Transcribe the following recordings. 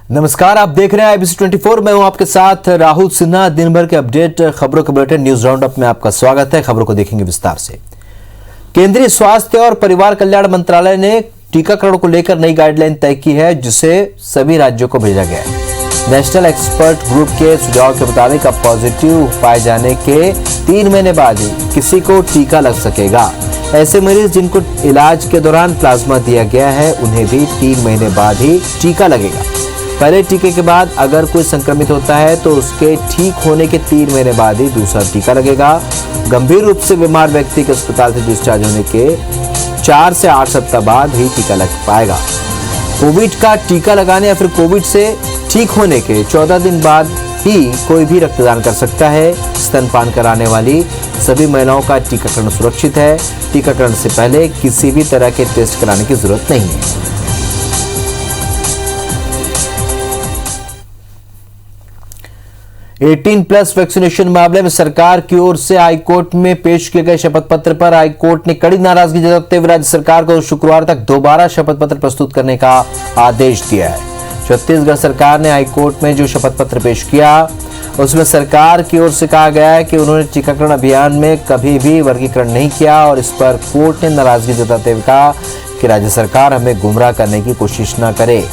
नमस्कार, आप देख रहे हैं IBC 24। मैं हूं आपके साथ राहुल सिन्हा। दिन भर के अपडेट खबरों के बुलेटिन न्यूज राउंड अप में आपका स्वागत है। खबरों को देखेंगे विस्तार से। केंद्रीय स्वास्थ्य और परिवार कल्याण मंत्रालय ने टीकाकरण को लेकर नई गाइडलाइन तय की है, जिसे सभी राज्यों को भेजा गया है। नेशनल एक्सपर्ट ग्रुप के सुझाव के मुताबिक अब पॉजिटिव पाए जाने के 3 महीने बाद ही किसी को टीका लग सकेगा। ऐसे मरीज जिनको इलाज के दौरान प्लाज्मा दिया गया है, उन्हें भी 3 महीने बाद ही टीका लगेगा। पहले टीके के बाद अगर कोई संक्रमित होता है तो उसके ठीक होने के 3 महीने बाद ही दूसरा टीका लगेगा। गंभीर रूप से बीमार व्यक्ति के अस्पताल से डिस्चार्ज होने के 4 से 8 सप्ताह बाद ही टीका लग पाएगा। कोविड का टीका लगाने या फिर कोविड से ठीक होने के 14 दिन बाद ही कोई भी रक्तदान कर सकता है। स्तनपान कराने वाली सभी महिलाओं का टीकाकरण सुरक्षित है। टीकाकरण से पहले किसी भी तरह के टेस्ट कराने की जरूरत नहीं है। एटीन प्लस वैक्सीनेशन मामले में सरकार की ओर से हाईकोर्ट में पेश किए गए शपथ पत्र पर हाईकोर्ट ने कड़ी नाराजगी जताते हुए राज्य सरकार को शुक्रवार तक दोबारा शपथ पत्र प्रस्तुत करने का आदेश दिया है। छत्तीसगढ़ सरकार ने हाईकोर्ट में जो शपथ पत्र पेश किया, उसमें सरकार की ओर से कहा गया है कि उन्होंने टीकाकरण अभियान में कभी भी वर्गीकरण नहीं किया और इस पर कोर्ट ने नाराजगी जताते हुए कहा कि राज्य सरकार हमें गुमराह करने की कोशिश न करे।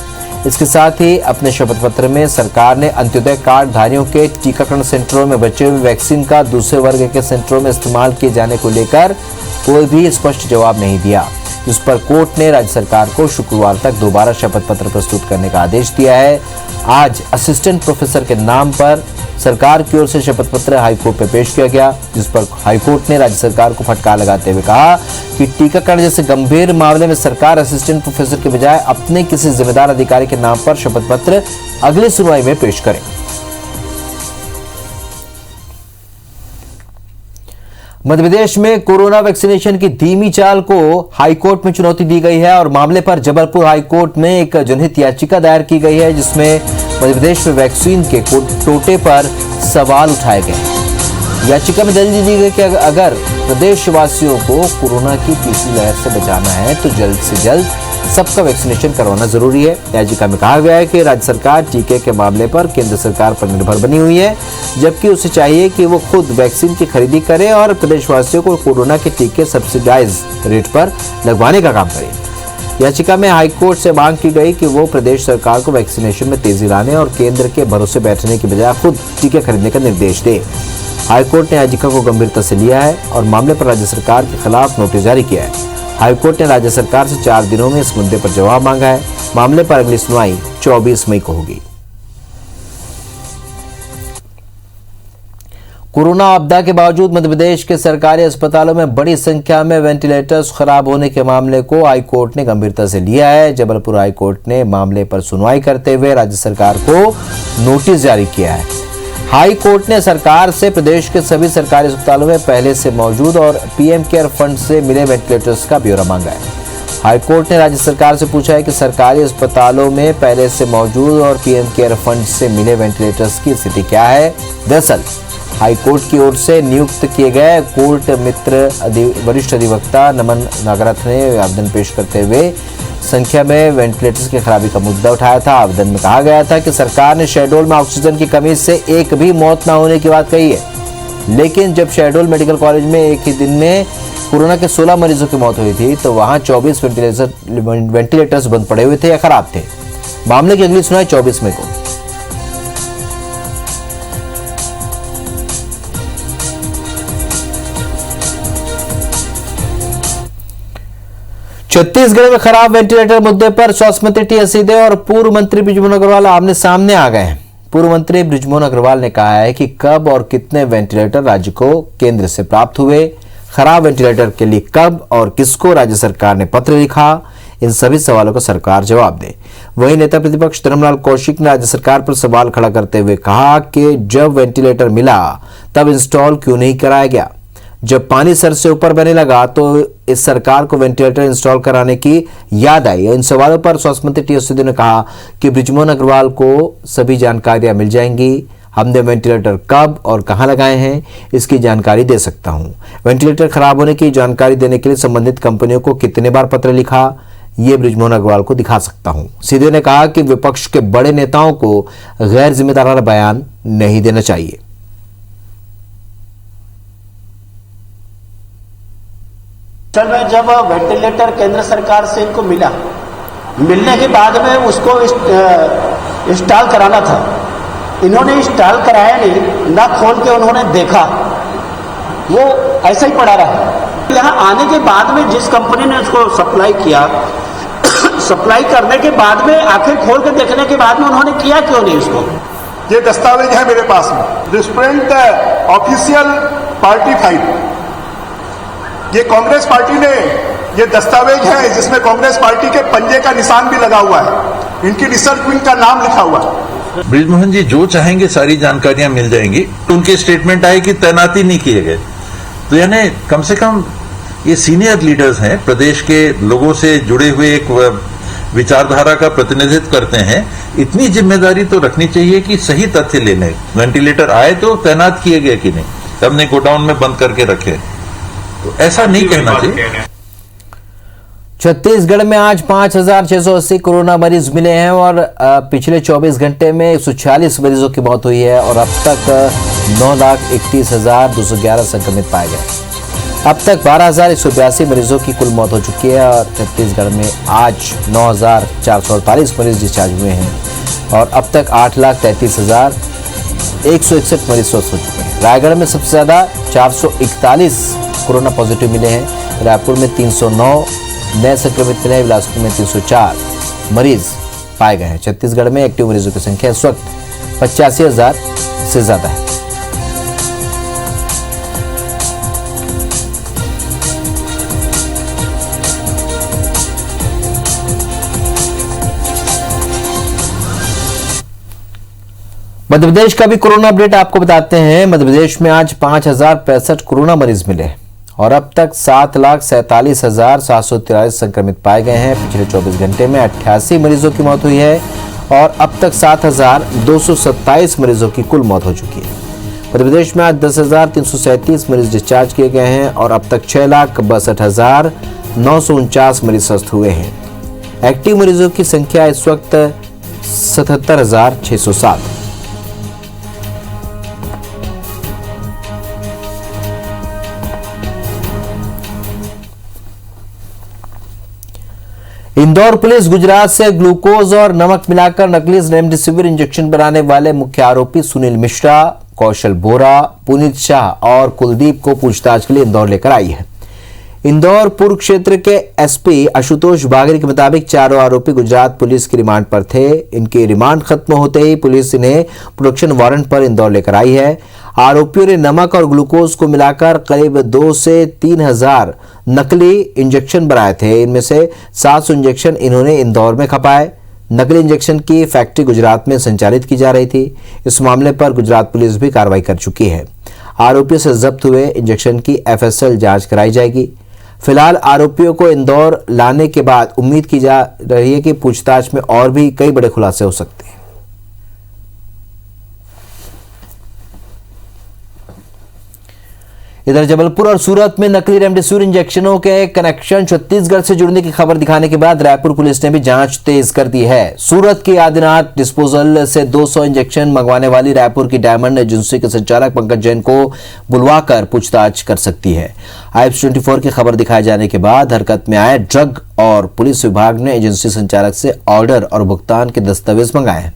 इसके साथ ही अपने शपथ पत्र में सरकार ने अंत्योदय कार्ड धारियों के टीकाकरण सेंटरों में बचे हुए वैक्सीन का दूसरे वर्ग के सेंटरों में इस्तेमाल किए जाने को लेकर कोई भी स्पष्ट जवाब नहीं दिया, जिस पर कोर्ट ने राज्य सरकार को शुक्रवार तक दोबारा शपथ पत्र प्रस्तुत करने का आदेश दिया है। आज असिस्टेंट प्रोफेसर के नाम पर सरकार की ओर से शपथ पत्र हाईकोर्ट में पेश किया गया, जिस पर हाईकोर्ट ने राज्य सरकार को फटकार लगाते हुए कहा कि टीकाकरण जैसे गंभीर मामले में सरकार असिस्टेंट प्रोफेसर के बजाय अपने किसी जिम्मेदार अधिकारी के नाम पर शपथ पत्र अगली सुनवाई में पेश करे। मध्य प्रदेश में कोरोना वैक्सीनेशन की धीमी चाल को हाईकोर्ट में चुनौती दी गई है और मामले पर जबलपुर हाईकोर्ट में एक जनहित याचिका दायर की गई है, जिसमें मध्य प्रदेश में वैक्सीन के टोटे पर सवाल उठाए गए। याचिका में दलील दी गई कि अगर प्रदेशवासियों को कोरोना की तीसरी लहर से बचाना है तो जल्द से जल्द सबका वैक्सीनेशन करवाना जरूरी है। याचिका में कहा गया है कि राज्य सरकार टीके के मामले पर केंद्र सरकार पर निर्भर बनी हुई है, जबकि उसे चाहिए कि वो खुद वैक्सीन की खरीदी करे और प्रदेशवासियों को कोरोना के टीके सब्सिडाइज रेट पर लगवाने का काम करे। याचिका में हाईकोर्ट से मांग की गई कि वो प्रदेश सरकार को वैक्सीनेशन में तेजी लाने और केंद्र के भरोसे बैठने की बजाय खुद टीके खरीदने का निर्देश दे। हाईकोर्ट ने याचिका को गंभीरता से लिया है और मामले पर राज्य सरकार के खिलाफ नोटिस जारी किया है। हाईकोर्ट ने राज्य सरकार से 4 दिनों में इस मुद्दे पर जवाब मांगा है। मामले पर अगली सुनवाई 24 मई को होगी। कोरोना आपदा के बावजूद मध्य प्रदेश के सरकारी अस्पतालों में बड़ी संख्या में वेंटिलेटर्स खराब होने के मामले को हाईकोर्ट ने गंभीरता से लिया है। जबलपुर हाईकोर्ट ने मामले पर सुनवाई करते हुए राज्य सरकार को नोटिस जारी किया है। हाई कोर्ट ने सरकार से प्रदेश के सभी सरकारी अस्पतालों में पहले से मौजूद और पीएम केयर फंड से मिले वेंटिलेटर्स का ब्यौरा मांगा है। हाई कोर्ट ने राज्य सरकार से पूछा है कि सरकारी अस्पतालों में पहले से मौजूद और पीएम केयर फंड से मिले वेंटिलेटर्स की स्थिति क्या है। दरअसल हाई कोर्ट की ओर से नियुक्त किए गए कोर्ट मित्र वरिष्ठ अधिवक्ता नमन नागरथ ने आवेदन पेश करते हुए संख्या में वेंटिलेटर्स की खराबी का मुद्दा उठाया था। आवेदन में कहा गया था कि सरकार ने शहडोल में ऑक्सीजन की कमी से एक भी मौत न होने की बात कही है, लेकिन जब शहडोल मेडिकल कॉलेज में एक ही दिन में कोरोना के 16 मरीजों की मौत हुई थी तो वहां 24 वेंटिलेटर्स बंद पड़े हुए थे या खराब थे। मामले की अगली सुनवाई 24 मई को। छत्तीसगढ़ में खराब वेंटिलेटर मुद्दे पर स्वास्थ्य मंत्री टी.एस. सिंहदेव और पूर्व मंत्री बृजमोहन अग्रवाल आमने सामने आ गए हैं। पूर्व मंत्री बृजमोहन अग्रवाल ने कहा है कि कब और कितने वेंटिलेटर राज्य को केंद्र से प्राप्त हुए, खराब वेंटिलेटर के लिए कब और किसको राज्य सरकार ने पत्र लिखा, इन सभी सवालों का सरकार जवाब दे। वहीं नेता प्रतिपक्ष धर्मलाल कौशिक ने राज्य सरकार पर सवाल खड़ा करते हुए कहा कि जब वेंटिलेटर मिला तब इंस्टॉल क्यों नहीं कराया गया। जब पानी सर से ऊपर बहने लगा तो इस सरकार को वेंटिलेटर इंस्टॉल कराने की याद आई। इन सवालों पर स्वास्थ्य मंत्री टी.एस. सिंहदेव ने कहा कि बृजमोहन अग्रवाल को सभी जानकारियां मिल जाएंगी। हमने वेंटिलेटर कब और कहां लगाए हैं इसकी जानकारी दे सकता हूं। वेंटिलेटर खराब होने की जानकारी देने के लिए संबंधित कंपनियों को कितने बार पत्र लिखा ये बृजमोहन अग्रवाल को दिखा सकता हूं। सीधे ने कहा कि विपक्ष के बड़े नेताओं को गैर जिम्मेदाराना बयान नहीं देना चाहिए। चल में जब वेंटिलेटर केंद्र सरकार से इनको मिलने के बाद में उसको इंस्टॉल कराना था, इन्होंने इंस्टॉल कराया नहीं, ना खोल के उन्होंने देखा, वो ऐसा ही पड़ा रहा। यहाँ आने के बाद में जिस कंपनी ने उसको सप्लाई किया, सप्लाई करने के बाद में आखिर खोल के देखने के बाद में उन्होंने किया क्यों नहीं उसको? ये दस्तावेज है मेरे पास में, this print official party file. ये कांग्रेस पार्टी ने ये दस्तावेज है जिसमें कांग्रेस पार्टी के पंजे का निशान भी लगा हुआ है, इनकी रिसर्च विंग का नाम लिखा हुआ है। बृजमोहन जी जो चाहेंगे सारी जानकारियां मिल जाएंगी। उनके स्टेटमेंट आए कि तैनाती नहीं किए गए, तो यानी कम से कम ये सीनियर लीडर्स हैं, प्रदेश के लोगों से जुड़े हुए एक विचारधारा का प्रतिनिधित्व करते हैं। इतनी जिम्मेदारी तो रखनी चाहिए कि सही तथ्य लेने। वेंटिलेटर आए तो तैनात किए गए कि नहीं, हमने गोडाउन में बंद करके रखे, तो ऐसा नहीं कहना चाहिए। छत्तीसगढ़ में आज 5,680 कोरोना मरीज मिले हैं और पिछले 24 घंटे में 146 मरीजों की मौत हुई है और अब तक 9,31,211 संक्रमित पाए गए। अब तक 12,182 मरीजों की कुल मौत हो चुकी है और छत्तीसगढ़ में आज 9,448 मरीज डिस्चार्ज हुए हैं और अब तक 8,33,161 मरीज स्वस्थ हो चुके हैं। रायगढ़ में सबसे ज्यादा 441 कोरोना पॉजिटिव मिले हैं, रायपुर में 309 नए संक्रमित मिले हैं, बिलासपुर में 304 मरीज पाए गए हैं। छत्तीसगढ़ में एक्टिव मरीजों की संख्या इस वक्त 85,000 से ज्यादा है। मध्य प्रदेश का भी कोरोना अपडेट आपको बताते हैं। मध्य प्रदेश में आज 5,065 कोरोना मरीज मिले और अब तक 7,47,743 संक्रमित पाए गए हैं। पिछले 24 घंटे में 88 मरीजों की मौत हुई है और अब तक 7,227 मरीजों की कुल मौत हो चुकी है। मध्य प्रदेश में आज 10,337 मरीज डिस्चार्ज किए गए हैं और अब तक 6,62,949 मरीज स्वस्थ हुए हैं। एक्टिव मरीजों की संख्या इस वक्त 77,607। इंदौर पुलिस गुजरात से ग्लूकोज और नमक मिलाकर नकली रेमडेसिविर इंजेक्शन बनाने वाले मुख्य आरोपी सुनील मिश्रा, कौशल बोरा, पुनीत शाह और कुलदीप को पूछताछ के लिए इंदौर लेकर आई है। इंदौर पूर्व क्षेत्र के एसपी आशुतोष बागरी के मुताबिक चारों आरोपी गुजरात पुलिस की रिमांड पर थे। इनकी रिमांड खत्म होते ही पुलिस इन्हें प्रोडक्शन वारंट पर इंदौर लेकर आई है। आरोपियों ने नमक और ग्लूकोज को मिलाकर करीब 2 से 3,000 नकली इंजेक्शन बनाए थे। इनमें से 700 इंजेक्शन इन्होंने इंदौर में खपाए। नकली इंजेक्शन की फैक्ट्री गुजरात में संचालित की जा रही थी। इस मामले पर गुजरात पुलिस भी कार्रवाई कर चुकी है। आरोपियों से जब्त हुए इंजेक्शन की एफएसएल जांच कराई जाएगी। फिलहाल आरोपियों को इंदौर लाने के बाद उम्मीद की जा रही है कि पूछताछ में और भी कई बड़े खुलासे हो सकते हैं। इधर जबलपुर और सूरत में नकली रेमडेसिविर इंजेक्शनों के कनेक्शन छत्तीसगढ़ से जुड़ने की खबर दिखाने के बाद रायपुर पुलिस ने भी जांच तेज कर दी है। सूरत की आदिनाथ डिस्पोजल से 200 इंजेक्शन मंगवाने वाली रायपुर की डायमंड एजेंसी के संचालक पंकज जैन को बुलवाकर पूछताछ कर सकती है। आइब्स 24 की खबर दिखाए जाने के बाद हरकत में आए ड्रग और पुलिस विभाग ने एजेंसी संचालक से ऑर्डर और भुगतान के दस्तावेज मंगाए हैं।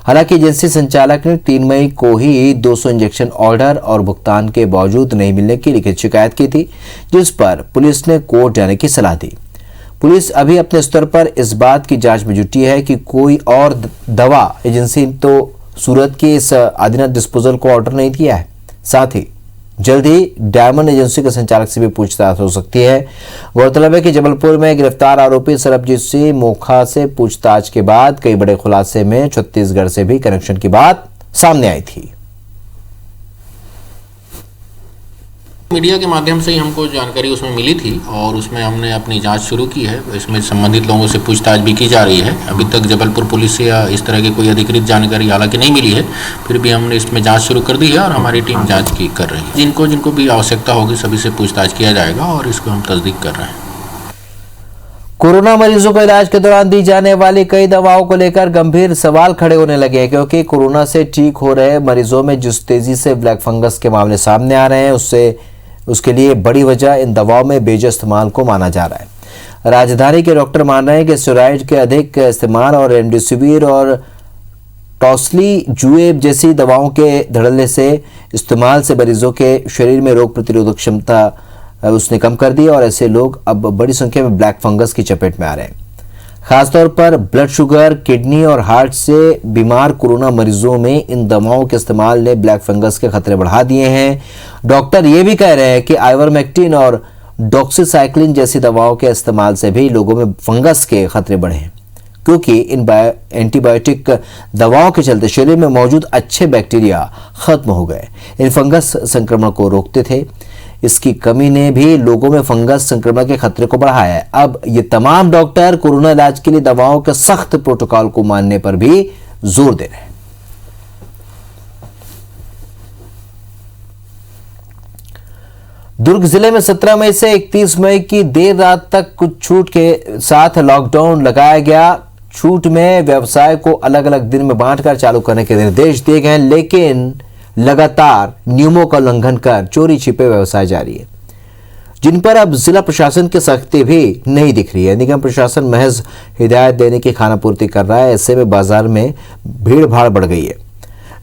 हालांकि एजेंसी संचालक ने 3 मई को ही 200 इंजेक्शन ऑर्डर और भुगतान के बावजूद नहीं मिलने की लिखित शिकायत की थी, जिस पर पुलिस ने कोर्ट जाने की सलाह दी। पुलिस अभी अपने स्तर पर इस बात की जांच में जुटी है कि कोई और दवा एजेंसी तो सूरत की इस आदिनाथ डिस्पोजल को ऑर्डर नहीं किया है। साथ ही जल्द ही डायमंड एजेंसी के संचालक से भी पूछताछ हो सकती है। गौरतलब है कि जबलपुर में गिरफ्तार आरोपी सरबजीत सिंह मोखा से पूछताछ के बाद कई बड़े खुलासे में छत्तीसगढ़ से भी कनेक्शन की बात सामने आई थी। मीडिया के माध्यम से ही हमको जानकारी उसमें मिली थी और उसमें हमने अपनी जांच शुरू की है। इसमें संबंधित लोगों से पूछताछ भी की जा रही है। अभी तक जबलपुर पुलिस से या इस तरह की कोई अधिकृत जानकारी हालांकि नहीं मिली है, फिर भी हमने इसमें जांच शुरू कर दी है और हमारी टीम जांच कर रही है। जिनको भी आवश्यकता होगी सभी से पूछताछ किया जाएगा और इसको हम तस्दीक कर रहे हैं। कोरोना मरीजों को इलाज के दौरान दी जाने वाली कई दवाओं को लेकर गंभीर सवाल खड़े होने लगे हैं, क्योंकि कोरोना से ठीक हो रहे मरीजों में जिस तेजी से ब्लैक फंगस के मामले सामने आ रहे हैं, उसके लिए बड़ी वजह इन दवाओं में बेजा इस्तेमाल को माना जा रहा है। राजधानी के डॉक्टर मान रहे हैं कि स्टेरॉइड के अधिक इस्तेमाल और रेमडेसिविर और टॉसिलिजुमेब जैसी दवाओं के धड़ल्ले से इस्तेमाल से मरीजों के शरीर में रोग प्रतिरोधक क्षमता उसने कम कर दी और ऐसे लोग अब बड़ी संख्या में ब्लैक फंगस की चपेट में आ रहे हैं। खासतौर पर ब्लड शुगर, किडनी और हार्ट से बीमार कोरोना मरीजों में इन दवाओं के इस्तेमाल ने ब्लैक फंगस के खतरे बढ़ा दिए हैं। डॉक्टर ये भी कह रहे हैं कि आइवरमेक्टिन और डॉक्सीसाइक्लिन जैसी दवाओं के इस्तेमाल से भी लोगों में फंगस के खतरे बढ़े हैं, क्योंकि इन एंटीबायोटिक दवाओं के चलते शरीर में मौजूद अच्छे बैक्टीरिया खत्म हो गए। इन फंगस संक्रमण को रोकते थे। इसकी कमी ने भी लोगों में फंगस संक्रमण के खतरे को बढ़ाया है। अब ये तमाम डॉक्टर कोरोना इलाज के लिए दवाओं के सख्त प्रोटोकॉल को मानने पर भी जोर दे रहे हैं। दुर्ग जिले में 17 मई से 31 मई की देर रात तक कुछ छूट के साथ लॉकडाउन लगाया गया। छूट में व्यवसाय को अलग अलग दिन में बांटकर चालू करने के निर्देश दिए गए हैं, लेकिन लगातार नियमों का उल्लंघन कर चोरी छिपे व्यवसाय जारी है, जिन पर अब जिला प्रशासन की सख्ती भी नहीं दिख रही है। निगम प्रशासन महज हिदायत देने की खानापूर्ति कर रहा है। ऐसे में बाजार में भीड़ भाड़ बढ़ गई है।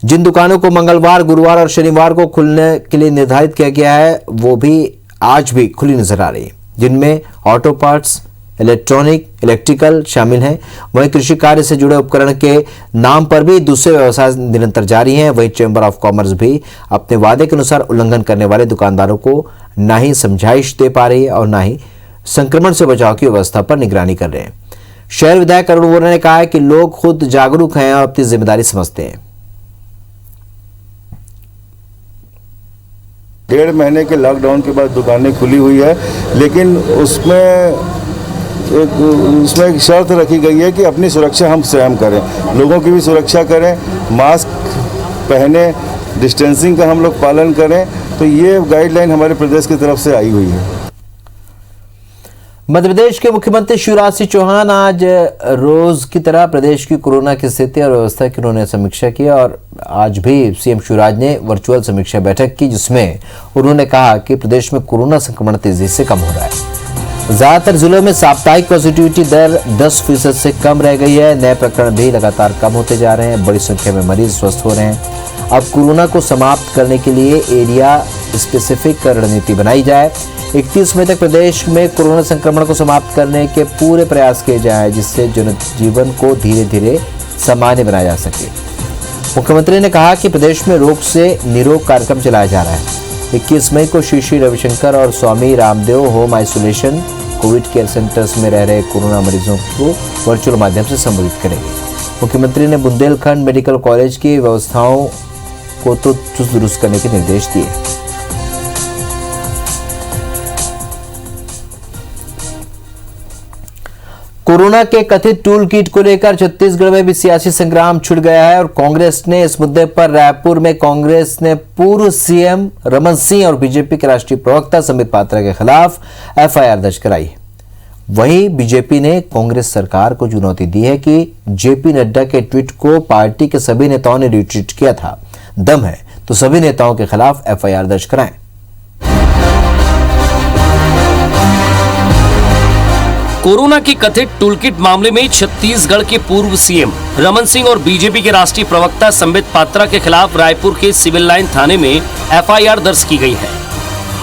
जिन दुकानों को मंगलवार, गुरुवार और शनिवार को खुलने के लिए निर्धारित किया गया है, वो भी आज भी खुली नजर आ रही है, जिनमें ऑटो पार्ट्स, इलेक्ट्रॉनिक, इलेक्ट्रिकल शामिल हैं। वहीं कृषि कार्य से जुड़े उपकरण के नाम पर भी दूसरे व्यवसाय निरंतर जारी हैं। वहीं चैम्बर ऑफ कॉमर्स भी अपने वादे के अनुसार उल्लंघन करने वाले दुकानदारों को ना ही समझाइश दे पा रही है और ना ही संक्रमण से बचाव की व्यवस्था पर निगरानी कर रहे हैं। शहर विधायक अरुण वोरा ने कहा है कि लोग खुद जागरूक हैं और अपनी जिम्मेदारी समझते हैं। 1.5 महीने के लॉकडाउन के बाद दुकानें खुली हुई है, लेकिन उसमें एक शर्त रखी गई है कि अपनी सुरक्षा हम स्वयं करें, लोगों की भी सुरक्षा करें, मास्क पहने, डिस्टेंसिंग का हम लोग पालन करें। तो ये गाइडलाइन हमारे प्रदेश की तरफ से आई हुई है। मध्य प्रदेश के मुख्यमंत्री शिवराज सिंह चौहान आज रोज की तरह प्रदेश की कोरोना की स्थिति और व्यवस्था की उन्होंने समीक्षा की और आज भी सीएम शिवराज ने वर्चुअल समीक्षा बैठक की, जिसमें उन्होंने कहा कि प्रदेश में कोरोना संक्रमण तेजी से कम हो रहा है। ज्यादातर जिलों में साप्ताहिक पॉजिटिविटी दर 10% से कम रह गई है। नए प्रकरण भी लगातार कम होते जा रहे हैं। बड़ी संख्या में मरीज स्वस्थ हो रहे हैं। अब कोरोना को समाप्त करने के लिए एरिया स्पेसिफिक रणनीति बनाई जाए। 31 मई तक प्रदेश में कोरोना संक्रमण को समाप्त करने के पूरे प्रयास किए जाएं, जिससे जनजीवन को धीरे धीरे सामान्य बनाया जा सके। मुख्यमंत्री ने कहा कि प्रदेश में रोग से निरोग कार्यक्रम चलाया जा रहा है। 21 मई को श्री श्री रविशंकर और Swami Ramdev home isolation Covid care centres में रह रहे कोरोना मरीजों को वर्चुअल माध्यम से संबोधित करेंगे। मुख्यमंत्री ने बुंदेलखंड मेडिकल कॉलेज की व्यवस्थाओं को तो चुस्त दुरुस्त करने के निर्देश दिए। कोरोना के कथित टूल किट को लेकर छत्तीसगढ़ में भी सियासी संग्राम छिड़ गया है और कांग्रेस ने इस मुद्दे पर रायपुर में कांग्रेस ने पूर्व सीएम रमन सिंह और बीजेपी के राष्ट्रीय प्रवक्ता संबित पात्रा के खिलाफ एफआईआर दर्ज कराई है। वहीं बीजेपी ने कांग्रेस सरकार को चुनौती दी है कि जेपी नड्डा के ट्वीट को पार्टी के सभी नेताओं ने रिट्वीट किया था। दम है तो सभी नेताओं के खिलाफ एफआईआर दर्ज कराएं। कोरोना के कथित टूलकिट मामले में छत्तीसगढ़ के पूर्व सीएम रमन सिंह और बीजेपी के राष्ट्रीय प्रवक्ता संबित पात्रा के खिलाफ रायपुर के सिविल लाइन थाने में एफआईआर दर्ज की गई है।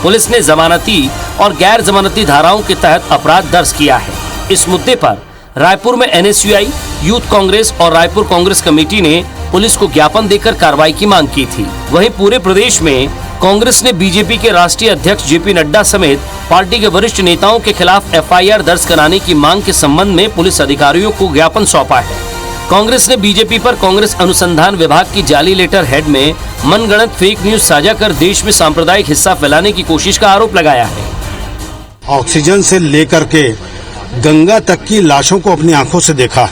पुलिस ने जमानती और गैर जमानती धाराओं के तहत अपराध दर्ज किया है। इस मुद्दे पर रायपुर में एनएसयूआई, यूथ कांग्रेस और रायपुर कांग्रेस कमेटी ने पुलिस को ज्ञापन देकर कार्रवाई की मांग की थी। वहीं पूरे प्रदेश में कांग्रेस ने बीजेपी के राष्ट्रीय अध्यक्ष जेपी नड्डा समेत पार्टी के वरिष्ठ नेताओं के खिलाफ एफआईआर दर्ज कराने की मांग के संबंध में पुलिस अधिकारियों को ज्ञापन सौंपा है। कांग्रेस ने बीजेपी पर कांग्रेस अनुसंधान विभाग की जाली लेटर हेड में मनगढ़ंत फेक न्यूज साझा कर देश में सांप्रदायिक हिस्सा फैलाने की कोशिश का आरोप लगाया है। ऑक्सीजन से लेकर के गंगा तक की लाशों को अपनी आंखों से देखा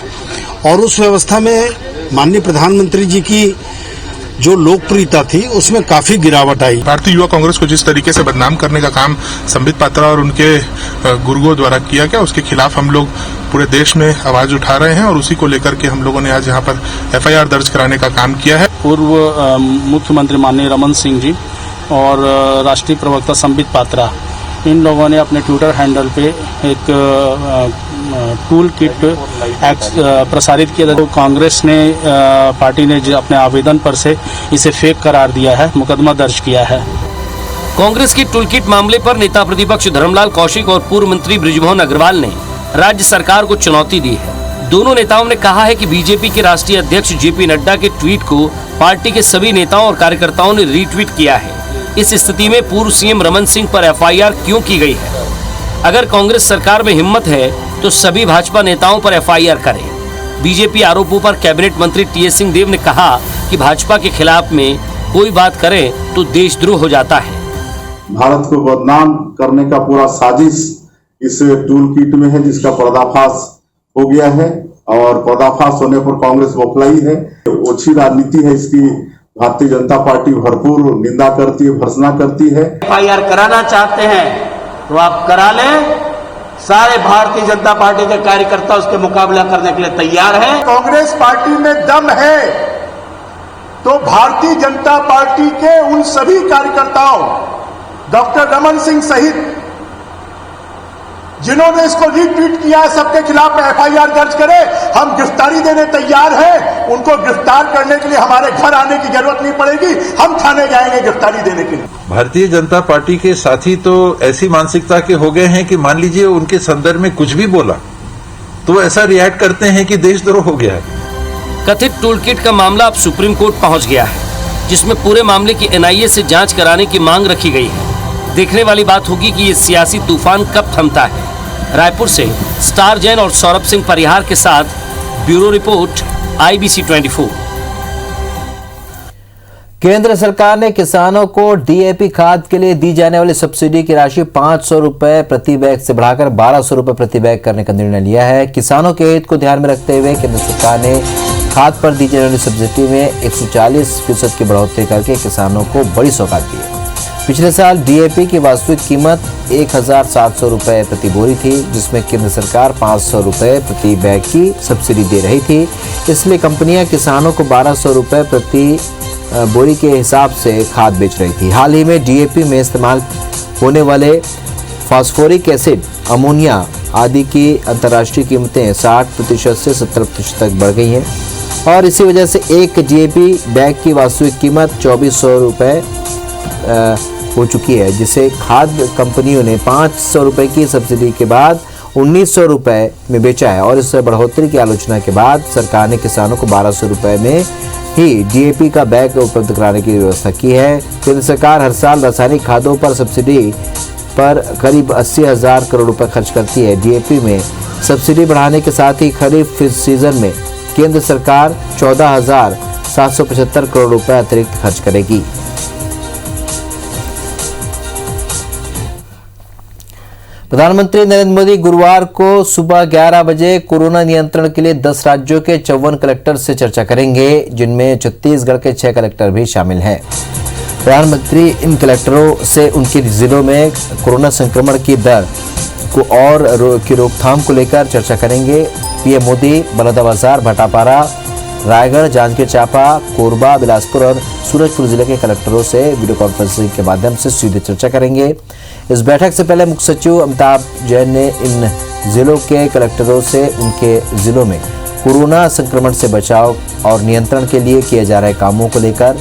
और उस व्यवस्था में माननीय प्रधानमंत्री जी की जो लोकप्रियता थी उसमें काफी गिरावट आई। भारतीय युवा कांग्रेस को जिस तरीके से बदनाम करने का काम संबित पात्रा और उनके गुर्गों द्वारा किया गया, उसके खिलाफ हम लोग पूरे देश में आवाज उठा रहे हैं और उसी को लेकर के हम लोगों ने आज यहाँ पर FIR दर्ज कराने का काम किया है। पूर्व मुख्यमंत्री माननीय रमन सिंह जी और राष्ट्रीय प्रवक्ता संबित पात्रा, इन लोगों ने अपने ट्विटर हैंडल पे एक टूल किट प्रसारित किया था। तो कांग्रेस ने पार्टी ने अपने आवेदन पर से इसे फेक करार दिया है, मुकदमा दर्ज किया है। कांग्रेस की टूल किट मामले पर नेता प्रतिपक्ष धर्मलाल कौशिक और पूर्व मंत्री बृजमोहन अग्रवाल ने राज्य सरकार को चुनौती दी है। दोनों नेताओं ने कहा है कि बीजेपी के राष्ट्रीय अध्यक्ष JP नड्डा के ट्वीट को पार्टी के सभी नेताओं और कार्यकर्ताओं ने रीट्वीट किया है। इस स्थिति में पूर्व CM रमन सिंह पर FIR क्यों की गई है? अगर कांग्रेस सरकार में हिम्मत है तो सभी भाजपा नेताओं पर FIR करें। बीजेपी आरोपों पर कैबिनेट मंत्री TS सिंहदेव ने कहा कि भाजपा के खिलाफ में कोई बात करे तो देशद्रोह हो जाता है। भारत को बदनाम करने का पूरा साजिश इस टूल किट में है, जिसका पर्दाफाश हो गया है और पर्दाफाश होने पर कांग्रेस बौखलाई है। ओछी राजनीति है इसकी। भारतीय जनता पार्टी भरपूर निंदा करती है, भर्त्सना करती है। FIR कराना चाहते हैं तो आप करा लें। सारे भारतीय जनता पार्टी के कार्यकर्ता उसके मुकाबला करने के लिए तैयार हैं। कांग्रेस पार्टी में दम है तो भारतीय जनता पार्टी के उन सभी कार्यकर्ताओं, डॉक्टर रमन सिंह सहित जिन्होंने इसको रीट्वीट किया है, सबके खिलाफ FIR दर्ज करें। हम गिरफ्तारी देने तैयार हैं। उनको गिरफ्तार करने के लिए हमारे घर आने की जरूरत नहीं पड़ेगी, हम थाने जाएंगे गिरफ्तारी देने के लिए। भारतीय जनता पार्टी के साथी तो ऐसी मानसिकता के हो गए हैं कि मान लीजिए उनके संदर्भ में कुछ भी बोला तो ऐसा रिएक्ट करते हैं कि देशद्रोह हो गया है। कथित टूल किट का मामला अब सुप्रीम कोर्ट पहुंच गया है, जिसमें पूरे मामले की NIA से जांच कराने की मांग रखी गई है। देखने वाली बात होगी कि ये सियासी तूफान कब थमता है। रायपुर से स्टार जैन और सौरभ सिंह परिहार के साथ ब्यूरो रिपोर्ट IBC 24। केंद्र सरकार ने किसानों को DAP खाद के लिए दी जाने वाली सब्सिडी की राशि 500 रुपए प्रति बैग से बढ़ाकर 1200 रुपए प्रति बैग करने का निर्णय लिया है। किसानों के हित को ध्यान में रखते हुए केंद्र सरकार ने खाद पर दी जाने वाली सब्सिडी में 140% की बढ़ोतरी करके किसानों को बड़ी सौगात दी है। पिछले साल DAP की वास्तविक कीमत 1700 रुपए प्रति बोरी थी, जिसमें केंद्र सरकार 500 रुपए प्रति बैग की सब्सिडी दे रही थी। इसलिए कंपनियां किसानों को 1200 रुपए प्रति बोरी के हिसाब से खाद बेच रही थी। हाल ही में DAP में इस्तेमाल होने वाले फास्फोरिक एसिड, अमोनिया आदि की अंतर्राष्ट्रीय कीमतें 60% से 70% तक बढ़ गई हैं और इसी वजह से एक DAP बैग की वास्तविक कीमत 2400 रुपए हो चुकी है, जिसे खाद्य कंपनियों ने 500 रुपए की सब्सिडी के बाद 1900 रुपए में बेचा है और इस बढ़ोतरी की आलोचना के बाद सरकार ने किसानों को 1200 रुपए में ही DAP का बैग उपलब्ध कराने की व्यवस्था की है। केंद्र सरकार हर साल रासायनिक खादों पर सब्सिडी पर करीब 80,000 करोड़ रुपए खर्च करती है। DAP में सब्सिडी बढ़ाने के साथ ही खरीफ सीजन में केंद्र सरकार 14,775 करोड़ रुपए अतिरिक्त खर्च करेगी। प्रधानमंत्री नरेंद्र मोदी गुरुवार को सुबह 11 बजे कोरोना नियंत्रण के लिए 10 राज्यों के 54 कलेक्टर से चर्चा करेंगे, जिनमें छत्तीसगढ़ के 6 कलेक्टर भी शामिल हैं। प्रधानमंत्री इन कलेक्टरों से उनके जिलों में कोरोना संक्रमण की दर को और की रोकथाम को लेकर चर्चा करेंगे। पीएम मोदी बलौदाबाजार, भाटापारा, रायगढ़, जांजगीर चांपा, कोरबा, बिलासपुर और सूरजपुर जिले के कलेक्टरों से वीडियो कॉन्फ्रेंसिंग के माध्यम से सीधे चर्चा करेंगे। इस बैठक से पहले मुख्य सचिव अमिताभ जैन ने इन जिलों के कलेक्टरों से उनके जिलों में कोरोना संक्रमण से बचाव और नियंत्रण के लिए किए जा रहे कामों को लेकर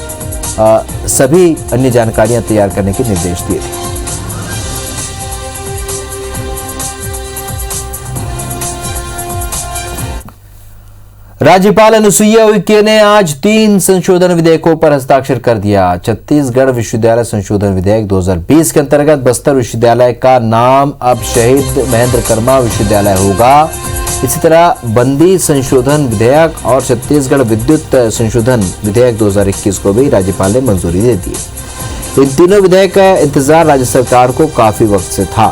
सभी अन्य जानकारियां तैयार करने के निर्देश दिए थे। राज्यपाल अनुसुईया उइके ने आज 3 संशोधन विधेयकों पर हस्ताक्षर कर दिया। छत्तीसगढ़ विश्वविद्यालय संशोधन विधेयक 2020 के अंतर्गत बस्तर विश्वविद्यालय का नाम अब शहीद महेंद्र कर्मा विश्वविद्यालय होगा। इसी तरह बंदी संशोधन विधेयक और छत्तीसगढ़ विद्युत संशोधन विधेयक 2021 को भी राज्यपाल ने मंजूरी दे दी। इन तीनों विधेयक का इंतजार राज्य सरकार को काफी वक्त से था।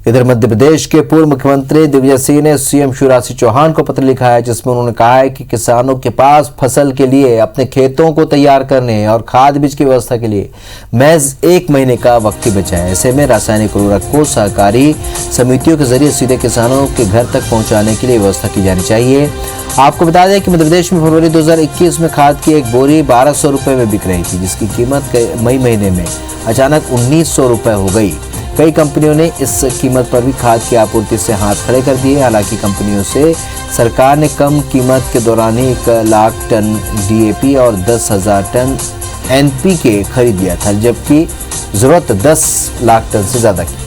इधर मध्य प्रदेश के पूर्व मुख्यमंत्री दिग्विजय सिंह ने सीएम शिवराज सिंह चौहान को पत्र लिखा है, जिसमें उन्होंने कहा है कि किसानों के पास फसल के लिए अपने खेतों को तैयार करने और खाद बीज की व्यवस्था के लिए महज 1 महीने का वक्त ही बचा है। ऐसे में रासायनिक उर्वरक को सहकारी समितियों के जरिए सीधे किसानों के घर तक पहुंचाने के लिए व्यवस्था की जानी चाहिए। आपको बता दें कि मध्य प्रदेश में फरवरी 2021 में खाद की एक बोरी 1200 रुपए में बिक रही थी, जिसकी कीमत मई महीने में अचानक 1900 रुपए हो गई। कई कंपनियों ने इस कीमत पर भी खाद की आपूर्ति से हाथ खड़े कर दिए। हालांकि कंपनियों से सरकार ने कम कीमत के दौरान ही 1 लाख टन डीएपी और 10,000 टन एनपीके खरीद लिया था, जबकि जरूरत 10 लाख टन से ज्यादा की।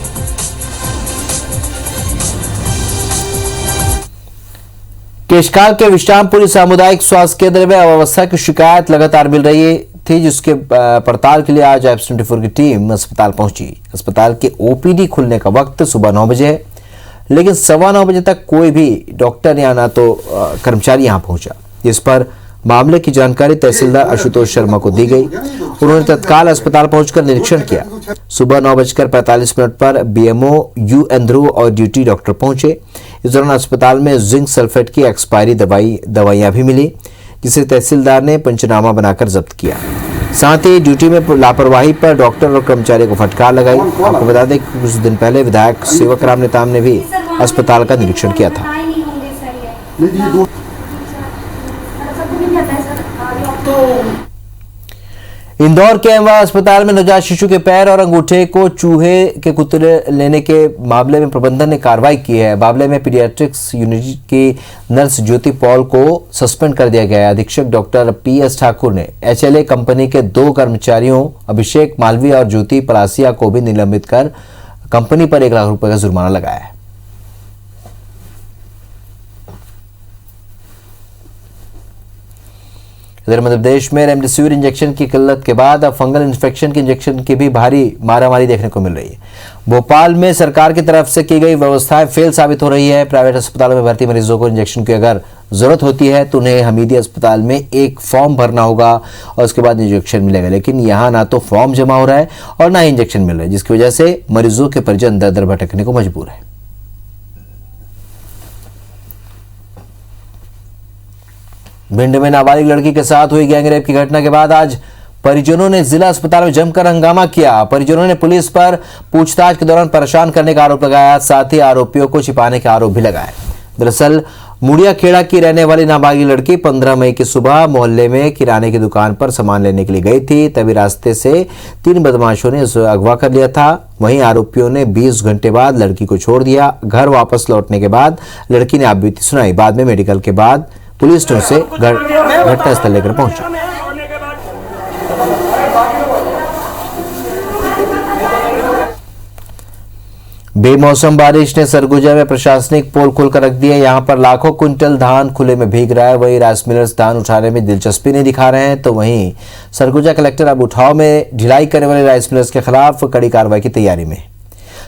केशकाल के विश्रामपुरी सामुदायिक स्वास्थ्य केंद्र में अव्यवस्था की शिकायत लगातार मिल रही थी, जिसके पड़ताल के लिए आज F24 की टीम अस्पताल पहुंची। अस्पताल के ओपीडी खुलने का वक्त सुबह 9 बजे है, लेकिन 9:15 बजे तक कोई भी डॉक्टर या ना तो कर्मचारी यहां पहुंचा। इस पर मामले की जानकारी तहसीलदार आशुतोष शर्मा को दी गई। उन्होंने तत्काल अस्पताल पहुंचकर निरीक्षण किया। सुबह 9:45 पर बीएमओ UN ध्रुव और ड्यूटी डॉक्टर पहुंचे। इस दौरान अस्पताल में जिंक सल्फेट की एक्सपायरी दवाइयां भी मिली, जिसे तहसीलदार ने पंचनामा बनाकर जब्त किया। साथ ही ड्यूटी में लापरवाही पर डॉक्टर और कर्मचारी को फटकार लगाई। आपको बता दें कि कुछ दिन पहले विधायक सेवक राम नेताम ने भी अस्पताल का निरीक्षण किया था। इंदौर के एमवा अस्पताल में नवजात शिशु के पैर और अंगूठे को चूहे के कुतरे लेने के मामले में प्रबंधन ने कार्रवाई की है। मामले में पीडियाट्रिक्स यूनिट की नर्स ज्योति पॉल को सस्पेंड कर दिया गया है। अधीक्षक डॉक्टर PS ठाकुर ने HLA कंपनी के 2 कर्मचारियों अभिषेक मालवीय और ज्योति पलासिया को भी निलंबित कर कंपनी पर 1 लाख रुपए का जुर्माना लगाया है। इधर मध्य प्रदेश में रेमडेसिविर इंजेक्शन की किल्लत के बाद अब फंगल इन्फेक्शन के इंजेक्शन की भी भारी मारामारी देखने को मिल रही है। भोपाल में सरकार की तरफ से की गई व्यवस्थाएं फेल साबित हो रही है। प्राइवेट अस्पतालों में भर्ती मरीजों को इंजेक्शन की अगर जरूरत होती है तो उन्हें हमीदी अस्पताल में एक फॉर्म भरना होगा और उसके बाद इंजेक्शन मिलेगा, लेकिन यहाँ ना तो फॉर्म जमा हो रहा है और ना ही इंजेक्शन मिल रहा है, जिसकी वजह से मरीजों के परिजन दर दर भटकने को मजबूर है। भिंड में नाबालिग लड़की के साथ हुई गैंगरेप की घटना के बाद आज परिजनों ने जिला अस्पताल में जमकर हंगामा किया। परिजनों ने पुलिस पर पूछताछ के दौरान परेशान करने का आरोप लगाया, साथ ही आरोपियों को छिपाने के आरोप भी लगाए। दरअसल मुड़िया खेड़ा की रहने वाली नाबालिग लड़की 15 मई की सुबह मोहल्ले में किराने की दुकान पर सामान लेने के लिए गई थी। तभी रास्ते से 3 बदमाशों ने उसे अगवा कर लिया था। वहीं आरोपियों ने 20 घंटे बाद लड़की को छोड़ दिया। घर वापस लौटने के बाद लड़की ने आपबीती सुनाई। बाद में मेडिकल के बाद पुलिस ने उसे घटनास्थल लेकर पहुंची। बेमौसम बारिश ने सरगुजा में प्रशासनिक पोल खोलकर रख दिए। यहां पर लाखों क्विंटल धान खुले में भीग रहा है। वहीं राइस मिलर्स धान उठाने में दिलचस्पी नहीं दिखा रहे हैं, तो वहीं सरगुजा कलेक्टर अब उठाव में ढिलाई करने वाले राइस मिलर्स के खिलाफ कड़ी कार्रवाई की तैयारी में।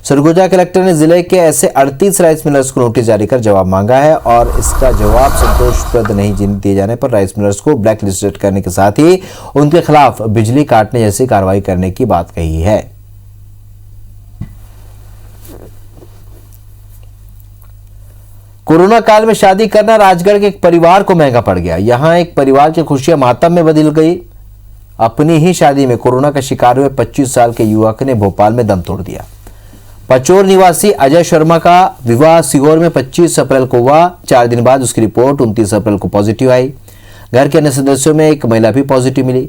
सरगुजा कलेक्टर ने जिले के ऐसे 38 राइस मिलर्स को नोटिस जारी कर जवाब मांगा है और इसका जवाब संतोषप्रद नहीं दिए जाने पर राइस मिलर्स को ब्लैक लिस्टेड करने के साथ ही उनके खिलाफ बिजली काटने जैसी कार्रवाई करने की बात कही है। कोरोना काल में शादी करना राजगढ़ के एक परिवार को महंगा पड़ गया। यहां एक परिवार की खुशियां मातम में बदल गई। अपनी ही शादी में कोरोना का शिकार हुए 25 साल के युवक ने भोपाल में दम तोड़ दिया। पचोर निवासी अजय शर्मा का विवाह सीहोर में 25 अप्रैल को हुआ। 4 दिन बाद उसकी रिपोर्ट 29 अप्रैल को पॉजिटिव आई। घर के अन्य सदस्यों में एक महिला भी पॉजिटिव मिली।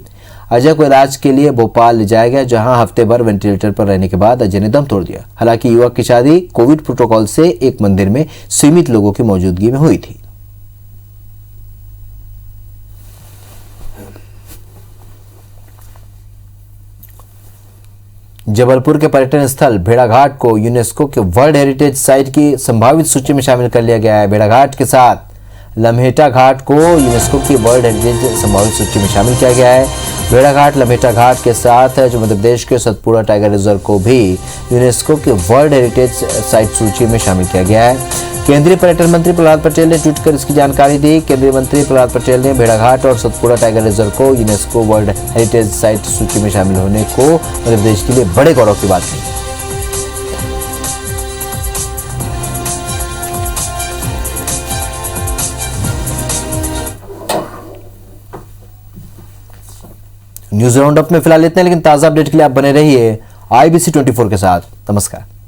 अजय को इलाज के लिए भोपाल ले जाया गया, जहां हफ्ते भर वेंटिलेटर पर रहने के बाद अजय ने दम तोड़ दिया। हालांकि युवक की शादी कोविड प्रोटोकॉल से एक मंदिर में सीमित लोगों की मौजूदगी में हुई थी। जबलपुर के पर्यटन स्थल भेड़ाघाट को यूनेस्को के वर्ल्ड हेरिटेज साइट की संभावित सूची में शामिल कर लिया गया है। भेड़ाघाट के साथ लम्हेटा घाट को यूनेस्को की वर्ल्ड हेरिटेज संभावित सूची में शामिल किया गया है। भेड़ाघाट लम्हेटा घाट के साथ जो मध्य प्रदेश के सतपुड़ा टाइगर रिजर्व को भी यूनेस्को की वर्ल्ड हेरिटेज साइट सूची में शामिल किया गया है। केंद्रीय पर्यटन मंत्री प्रहलाद पटेल ने ट्वीट कर इसकी जानकारी दी। केंद्रीय मंत्री प्रहलाद पटेल ने भेड़ाघाट और सतपुड़ा टाइगर रिजर्व को यूनेस्को वर्ल्ड हेरिटेज साइट सूची में शामिल होने को मध्य प्रदेश के लिए बड़े गौरव की बात कही। न्यूज राउंड अप में फिलहाल इतने, लेकिन ताजा अपडेट के लिए आप बने रहिए IBC 24 के साथ। नमस्कार।